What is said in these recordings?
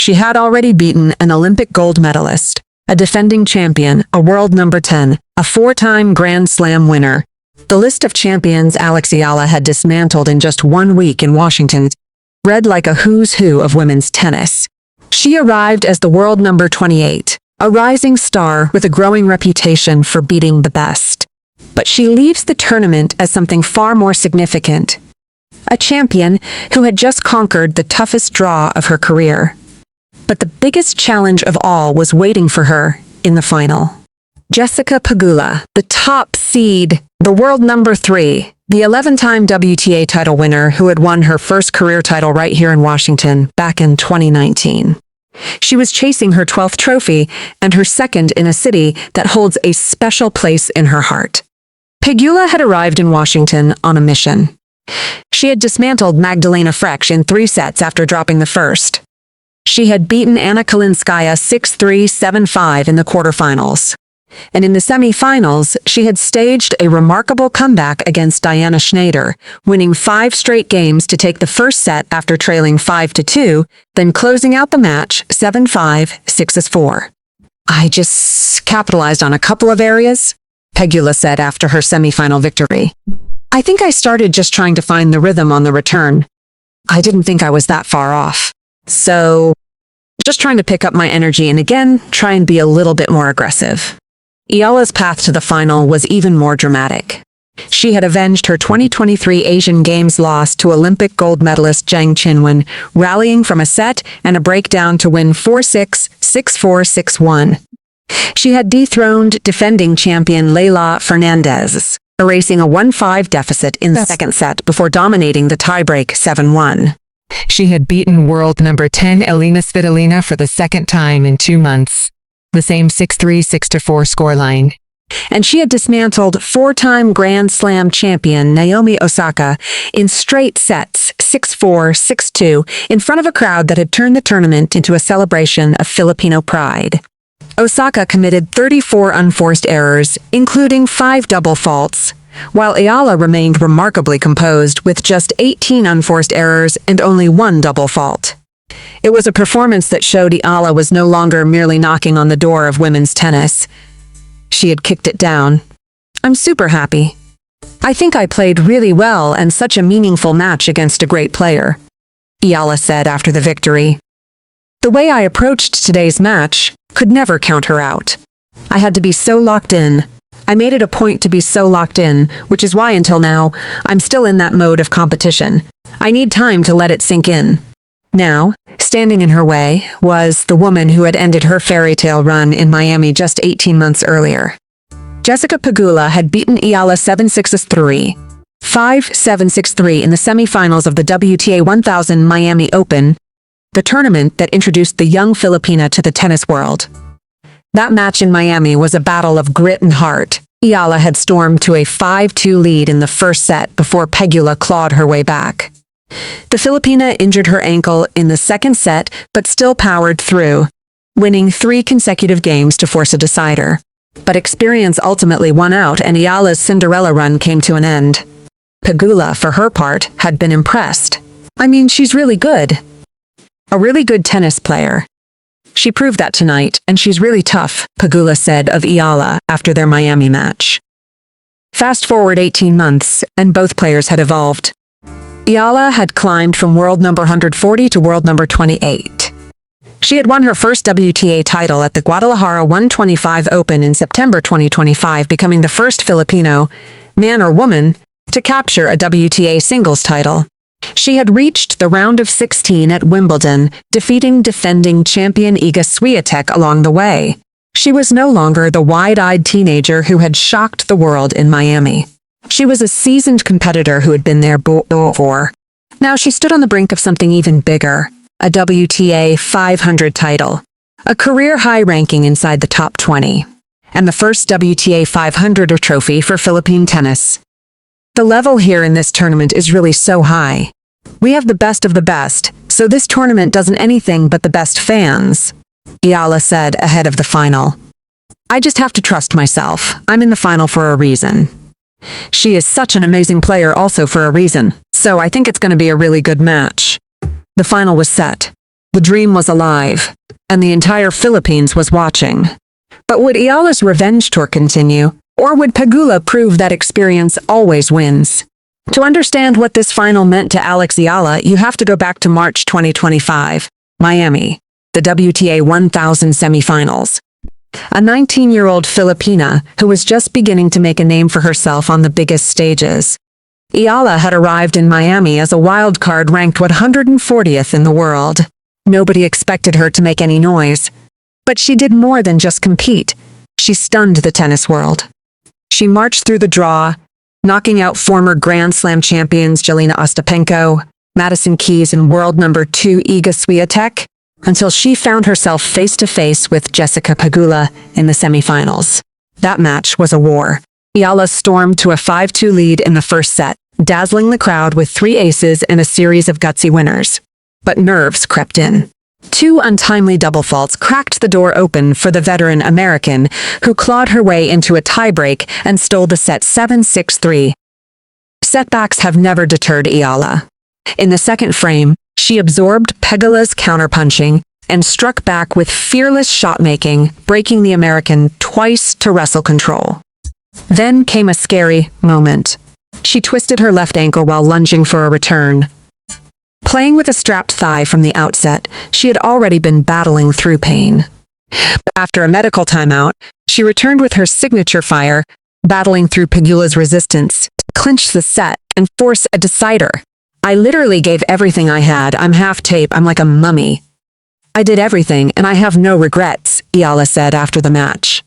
She had already beaten an Olympic gold medalist, a defending champion, a world number 10, a four-time Grand Slam winner. The list of champions Eala had dismantled in just 1 week in Washington read like a who's who of women's tennis. She arrived as the world number 28, a rising star with a growing reputation for beating the best. But she leaves the tournament as something far more significant. A champion who had just conquered the toughest draw of her career. But the biggest challenge of all was waiting for her in the final. Jessica Pegula, the top seed, the world number 3, the 11-time WTA title winner who had won her first career title right here in Washington back in 2019. She was chasing her 12th trophy and her second in a city that holds a special place in her heart. Pegula had arrived in Washington on a mission. She had dismantled Magdalena Frech in 3 sets after dropping the first. She had beaten Anna Kalinskaya 6-3, 7-5 in the quarterfinals. And in the semi-finals, she had staged a remarkable comeback against Diana Schneider, winning 5 straight games to take the first set after trailing 5-2, then closing out the match 7-5, 6-4. "I just capitalized on a couple of areas," Pegula said after her semi-final victory. "I think I started just trying to find the rhythm on the return. I didn't think I was that far off. So, just trying to pick up my energy and again, try and be a little bit more aggressive." Eala's path to the final was even more dramatic. She had avenged her 2023 Asian Games loss to Olympic gold medalist Zheng Qinwen, rallying from a set and a breakdown to win 4-6, 6-4, 6-1. She had dethroned defending champion Leylah Fernandez, erasing a 1-5 deficit in the second set before dominating the tiebreak 7-1. She had beaten world number 10 Eala Svitolina for the second time in 2 months. The same 6-3, 6-4 scoreline. And she had dismantled 4-time Grand Slam champion Naomi Osaka in straight sets, 6-4, 6-2, in front of a crowd that had turned the tournament into a celebration of Filipino pride. Osaka committed 34 unforced errors, including 5 double faults, while Eala remained remarkably composed with just 18 unforced errors and only 1 double fault. It was a performance that showed Eala was no longer merely knocking on the door of women's tennis. She had kicked it down. "I'm super happy. I think I played really well and such a meaningful match against a great player," Eala said after the victory. "The way I approached today's match could never count her out. I had to be so locked in. I made it a point to be so locked in, which is why until now, I'm still in that mode of competition. I need time to let it sink in." Now, standing in her way, was the woman who had ended her fairytale run in Miami just 18 months earlier. Jessica Pegula had beaten Eala 7-6-3, 5-7-6-3 in the semifinals of the WTA 1000 Miami Open, the tournament that introduced the young Filipina to the tennis world. That match in Miami was a battle of grit and heart. Eala had stormed to a 5-2 lead in the first set before Pegula clawed her way back. The Filipina injured her ankle in the second set, but still powered through, winning 3 consecutive games to force a decider. But experience ultimately won out and Eala's Cinderella run came to an end. Pegula, for her part, had been impressed. "I mean, she's really good. A really good tennis player. She proved that tonight, and she's really tough," Pegula said of Eala after their Miami match. Fast forward 18 months, and both players had evolved. Eala had climbed from world number 140 to world number 28. She had won her first WTA title at the Guadalajara 125 Open in September 2025, becoming the first Filipino, man or woman, to capture a WTA singles title. She had reached the round of 16 at Wimbledon, defeating defending champion Iga Swiatek along the way. She was no longer the wide-eyed teenager who had shocked the world in Miami. She was a seasoned competitor who had been there before. Now she stood on the brink of something even bigger, a WTA 500 title, a career high ranking inside the top 20, and the first WTA 500 trophy for Philippine tennis. The level here in this tournament is really so high. We have the best of the best, so this tournament doesn't anything but the best fans, Eala said ahead of the final. "I just have to trust myself. I'm in the final for a reason. She is such an amazing player also for a reason, so I think it's going to be a really good match." The final was set. The dream was alive, and the entire Philippines was watching. But would Eala's revenge tour continue, or would Pegula prove that experience always wins? To understand what this final meant to Eala, you have to go back to March 2025, Miami, the WTA 1000 semifinals. A 19-year-old Filipina who was just beginning to make a name for herself on the biggest stages. Eala had arrived in Miami as a wild card ranked 140th in the world. Nobody expected her to make any noise. But she did more than just compete. She stunned the tennis world. She marched through the draw, knocking out former Grand Slam champions Jelena Ostapenko, Madison Keys, and world number 2 Iga Swiatek, until she found herself face-to-face with Jessica Pegula in the semifinals. That match was a war. Eala stormed to a 5-2 lead in the first set, dazzling the crowd with 3 aces and a series of gutsy winners. But nerves crept in. 2 untimely double faults cracked the door open for the veteran American, who clawed her way into a tiebreak and stole the set 7-6-3. Setbacks have never deterred Eala. In the second frame, she absorbed Pegula's counterpunching and struck back with fearless shot-making, breaking the American twice to wrestle control. Then came a scary moment. She twisted her left ankle while lunging for a return. Playing with a strapped thigh from the outset, she had already been battling through pain. After a medical timeout, she returned with her signature fire, battling through Pegula's resistance, to clinch the set and force a decider. "I literally gave everything I had. I'm half tape. I'm like a mummy. I did everything, and I have no regrets," Eala said after the match.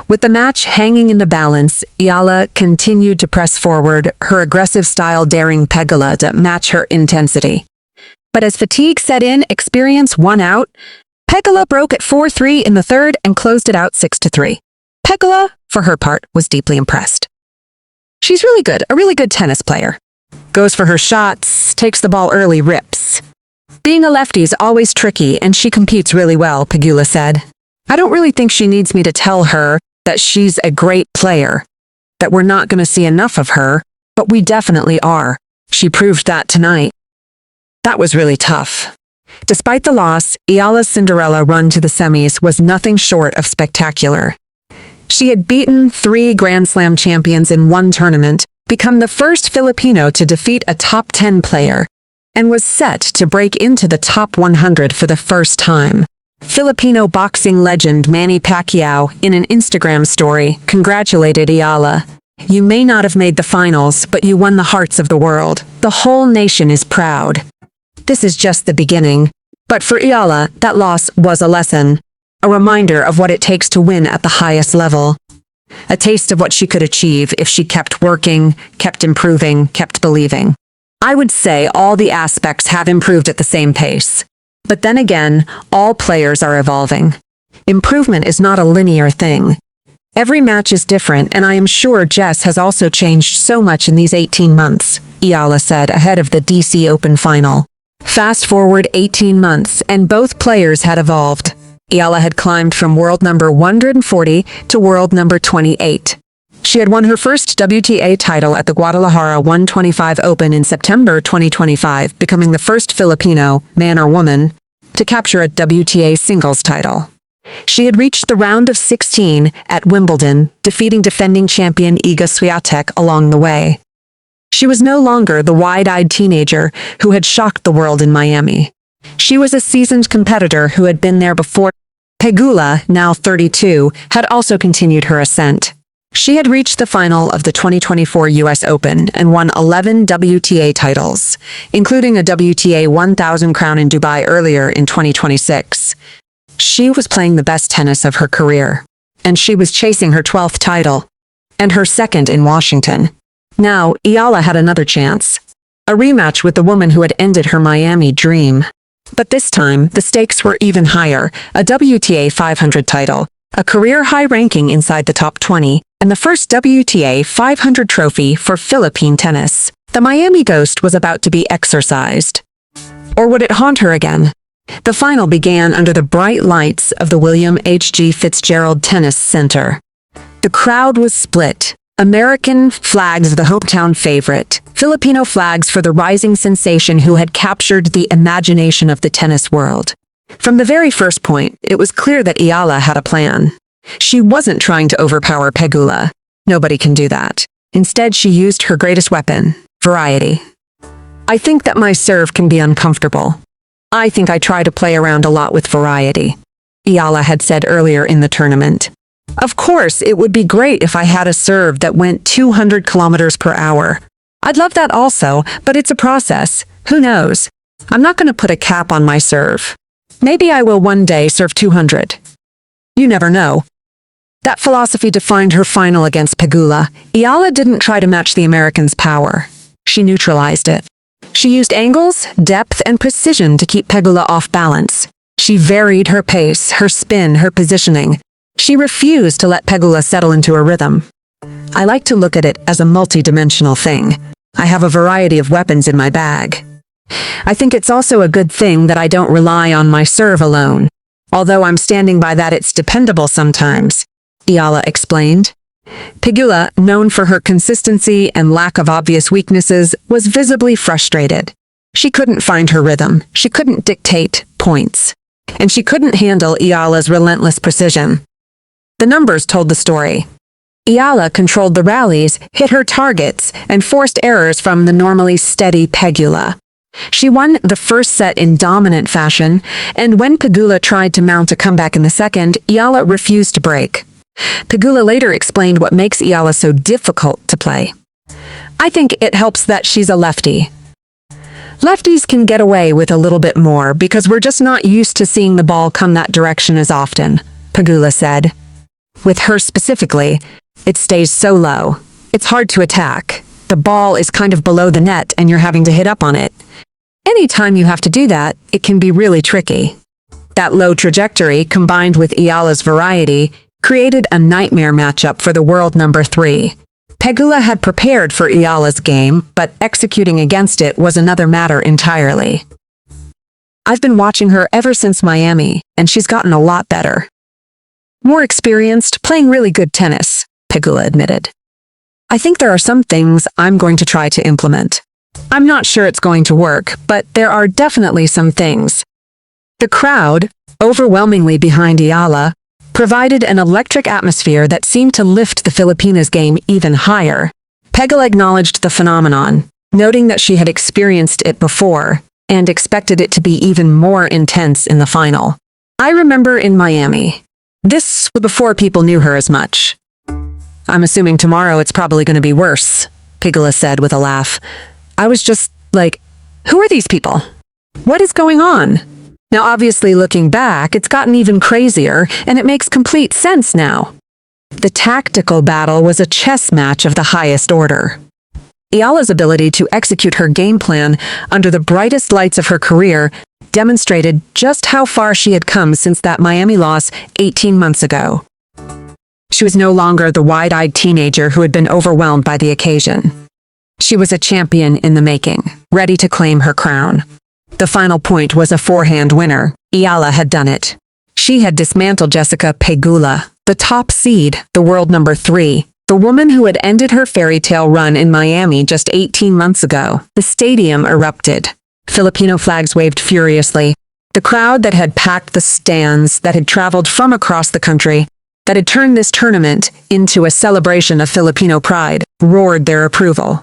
With the match hanging in the balance, Eala continued to press forward, her aggressive style daring Pegula to match her intensity. But as fatigue set in, experience won out. Pegula broke at 4-3 in the third and closed it out 6-3. Pegula, for her part, was deeply impressed. She's really good, a really good tennis player. Goes for her shots, takes the ball early, rips. Being a lefty is always tricky, and she competes really well, Pegula said. "I don't really think she needs me to tell her that she's a great player, that we're not going to see enough of her, but we definitely are. She proved that tonight." That was really tough. Despite the loss, Eala's Cinderella run to the semis was nothing short of spectacular. She had beaten 3 Grand Slam champions in one tournament, become the first Filipino to defeat a top 10 player, and was set to break into the top 100 for the first time. Filipino boxing legend Manny Pacquiao, in an Instagram story, congratulated Eala. "You may not have made the finals, but you won the hearts of the world. The whole nation is proud." This is just the beginning. But for Eala, that loss was a lesson, a reminder of what it takes to win at the highest level. A taste of what she could achieve if she kept working, kept improving, kept believing. I would say all the aspects have improved at the same pace. But then again, all players are evolving. Improvement is not a linear thing. Every match is different, and I am sure Jess has also changed so much in these 18 months, Eala said ahead of the DC Open final. Fast forward 18 months, and both players had evolved. Eala had climbed from world number 140 to world number 28. She had won her first WTA title at the Guadalajara 125 Open in September 2025, becoming the first Filipino, man or woman, to capture a WTA singles title. She had reached the round of 16 at Wimbledon, defeating defending champion Iga Swiatek along the way. She was no longer the wide-eyed teenager who had shocked the world in Miami. She was a seasoned competitor who had been there before. Pegula, now 32, had also continued her ascent. She had reached the final of the 2024 U.S. Open and won 11 WTA titles, including a WTA 1000 crown in Dubai earlier in 2026. She was playing the best tennis of her career, and she was chasing her 12th title, and her second in Washington. Now, Eala had another chance, a rematch with the woman who had ended her Miami dream. But this time, the stakes were even higher, a WTA 500 title, a career-high ranking inside the top 20, and the first WTA 500 trophy for Philippine tennis. The Miami ghost was about to be exorcised. Or would it haunt her again? The final began under the bright lights of the William H.G. Fitzgerald Tennis Center. The crowd was split. American flags the hometown favorite, Filipino flags for the rising sensation who had captured the imagination of the tennis world. From the very first point, it was clear that Eala had a plan. She wasn't trying to overpower Pegula. Nobody can do that. Instead, she used her greatest weapon, variety. I think that my serve can be uncomfortable. I think I try to play around a lot with variety, Eala had said earlier in the tournament. Of course, it would be great if I had a serve that went 200 kilometers per hour. I'd love that also, but it's a process. Who knows? I'm not going to put a cap on my serve. Maybe I will one day serve 200. You never know. That philosophy defined her final against Pegula. Eala didn't try to match the Americans' power. She neutralized it. She used angles, depth, and precision to keep Pegula off balance. She varied her pace, her spin, her positioning. She refused to let Pegula settle into a rhythm. I like to look at it as a multi-dimensional thing. I have a variety of weapons in my bag. I think it's also a good thing that I don't rely on my serve alone. Although I'm standing by that it's dependable sometimes, Eala explained. Pegula, known for her consistency and lack of obvious weaknesses, was visibly frustrated. She couldn't find her rhythm, she couldn't dictate points, and she couldn't handle Eala's relentless precision. The numbers told the story. Eala controlled the rallies, hit her targets, and forced errors from the normally steady Pegula. She won the first set in dominant fashion, and when Pegula tried to mount a comeback in the second, Eala refused to break. Pegula later explained what makes Eala so difficult to play. I think it helps that she's a lefty. Lefties can get away with a little bit more because we're just not used to seeing the ball come that direction as often, Pegula said. With her specifically, it stays so low. It's hard to attack. The ball is kind of below the net and you're having to hit up on it. Anytime you have to do that, it can be really tricky. That low trajectory, combined with Eala's variety, created a nightmare matchup for the world number 3. Pegula had prepared for Eala's game, but executing against it was another matter entirely. I've been watching her ever since Miami, and she's gotten a lot better. More experienced, playing really good tennis, Pegula admitted. I think there are some things I'm going to try to implement. I'm not sure it's going to work, but there are definitely some things. The crowd, overwhelmingly behind Eala, provided an electric atmosphere that seemed to lift the Filipinas' game even higher. Pegula acknowledged the phenomenon, noting that she had experienced it before and expected it to be even more intense in the final. I remember in Miami. This was before people knew her as much. I'm assuming tomorrow it's probably going to be worse, Pegula said with a laugh. I was just like, who are these people? What is going on? Now obviously looking back, it's gotten even crazier, and it makes complete sense now. The tactical battle was a chess match of the highest order. Eala's ability to execute her game plan under the brightest lights of her career demonstrated just how far she had come since that Miami loss 18 months ago. She was no longer the wide-eyed teenager who had been overwhelmed by the occasion. She was a champion in the making, ready to claim her crown. The final point was a forehand winner. Eala had done it. She had dismantled Jessica Pegula, the top seed, the world number 3, the woman who had ended her fairy tale run in Miami just 18 months ago. The stadium erupted. Filipino flags waved furiously. The crowd that had packed the stands, that had traveled from across the country, that had turned this tournament into a celebration of Filipino pride, roared their approval.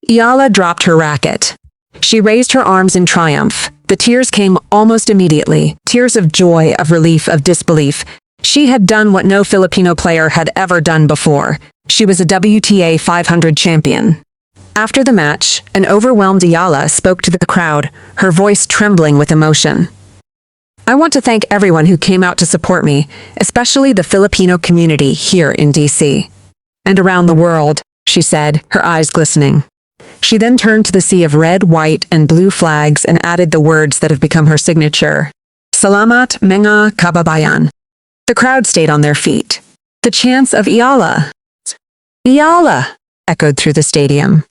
Eala dropped her racket. She raised her arms in triumph. The tears came almost immediately, tears of joy, of relief, of disbelief. She had done what no Filipino player had ever done before. She was a WTA 500 champion. After the match, an overwhelmed Eala spoke to the crowd, her voice trembling with emotion. I want to thank everyone who came out to support me, especially the Filipino community here in DC. And around the world, she said, her eyes glistening. She then turned to the sea of red, white, and blue flags and added the words that have become her signature. Salamat mga kababayan. The crowd stayed on their feet. The chants of Eala, Eala, echoed through the stadium.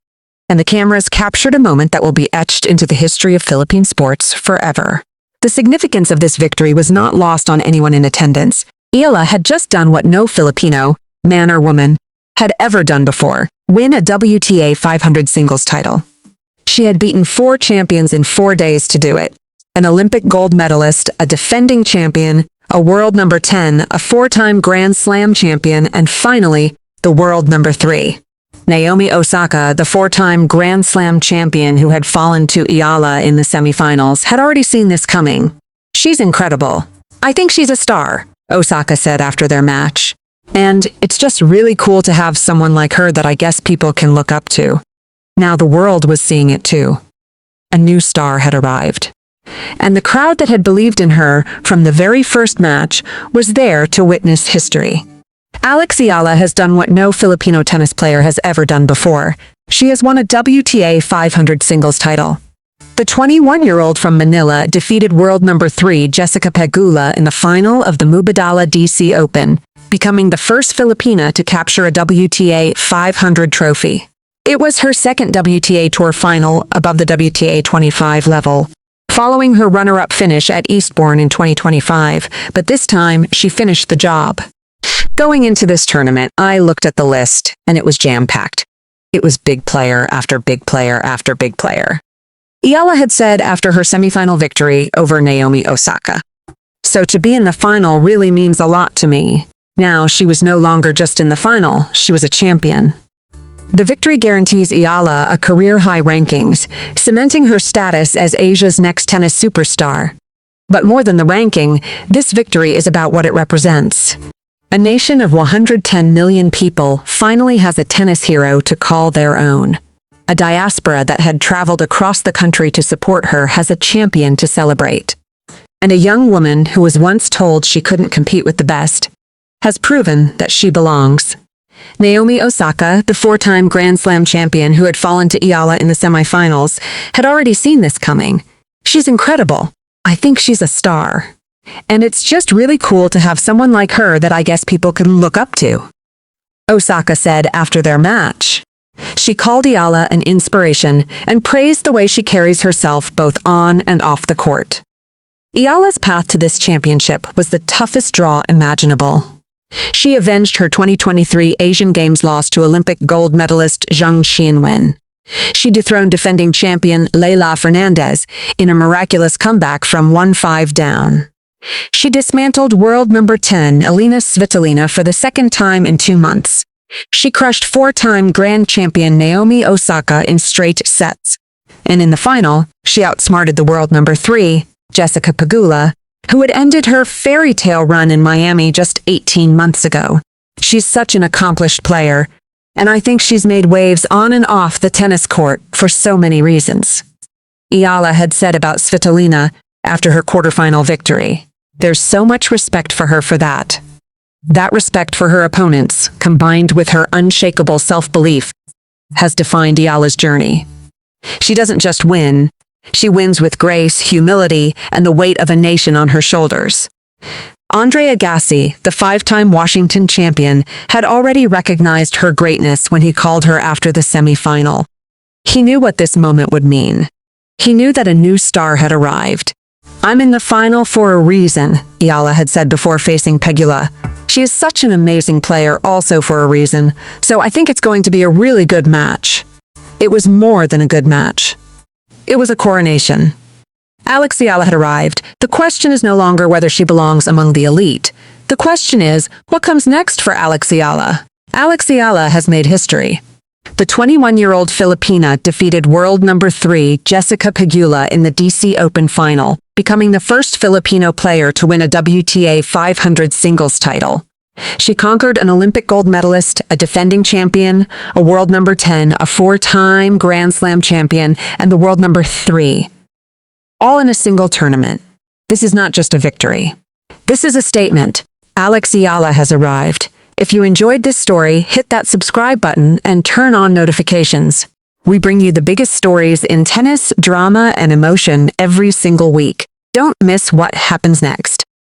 And the cameras captured a moment that will be etched into the history of Philippine sports forever. The significance of this victory was not lost on anyone in attendance. Eala had just done what no Filipino, man or woman, had ever done before, win a WTA 500 singles title. She had beaten 4 champions in 4 days to do it. An Olympic gold medalist, a defending champion, a world number 10, a 4-time Grand Slam champion, and finally, the world number 3. Naomi Osaka, the 4-time Grand Slam champion who had fallen to Eala in the semifinals, had already seen this coming. "She's incredible. I think she's a star," Osaka said after their match. "And it's just really cool to have someone like her that I guess people can look up to." Now the world was seeing it too. A new star had arrived. And the crowd that had believed in her from the very first match was there to witness history. Eala has done what no Filipino tennis player has ever done before. She has won a WTA 500 singles title. The 21-year-old from Manila defeated world number 3 Jessica Pegula in the final of the Mubadala DC Open, becoming the first Filipina to capture a WTA 500 trophy. It was her second WTA Tour final above the WTA 25 level, following her runner-up finish at Eastbourne in 2025, but this time she finished the job. Going into this tournament, I looked at the list, and it was jam-packed. It was big player after big player after big player. Eala had said after her semifinal victory over Naomi Osaka, "So to be in the final really means a lot to me." Now she was no longer just in the final, she was a champion. The victory guarantees Eala a career-high rankings, cementing her status as Asia's next tennis superstar. But more than the ranking, this victory is about what it represents. A nation of 110 million people finally has a tennis hero to call their own. A diaspora that had traveled across the country to support her has a champion to celebrate. And a young woman who was once told she couldn't compete with the best has proven that she belongs. Naomi Osaka, the 4-time Grand Slam champion who had fallen to Eala in the semifinals, had already seen this coming. "She's incredible. I think she's a star. And it's just really cool to have someone like her that I guess people can look up to," Osaka said after their match. She called Eala an inspiration and praised the way she carries herself both on and off the court. Eala's path to this championship was the toughest draw imaginable. She avenged her 2023 Asian Games loss to Olympic gold medalist Zheng Qinwen. She dethroned defending champion Leylah Fernandez in a miraculous comeback from 1-5 down. She dismantled world number 10 Elina Svitolina for the second time in 2 months. She crushed 4-time grand champion Naomi Osaka in straight sets. And in the final, she outsmarted the world number 3, Jessica Pegula, who had ended her fairytale run in Miami just 18 months ago. She's such an accomplished player, and I think she's made waves on and off the tennis court for so many reasons. Eala had said about Svitolina after her quarterfinal victory, "There's so much respect for her for that." That respect for her opponents, combined with her unshakable self-belief, has defined Eala's journey. She doesn't just win, she wins with grace, humility, and the weight of a nation on her shoulders. Andre Agassi, the 5-time Washington champion, had already recognized her greatness when he called her after the semifinal. He knew what this moment would mean. He knew that a new star had arrived. "I'm in the final for a reason," Eala had said before facing Pegula. "She is such an amazing player also for a reason, so I think it's going to be a really good match." It was more than a good match. It was a coronation. Eala had arrived. The question is no longer whether she belongs among the elite. The question is, what comes next for Eala? Eala has made history. The 21-year-old Filipina defeated world number 3 Jessica Pegula in the DC Open final, becoming the first Filipino player to win a WTA 500 singles title. She conquered an Olympic gold medalist, a defending champion, a world number 10, a 4-time Grand Slam champion, and the world number 3. All in a single tournament. This is not just a victory. This is a statement. Eala has arrived. If you enjoyed this story, hit that subscribe button and turn on notifications. We bring you the biggest stories in tennis, drama, and emotion every single week. Don't miss what happens next.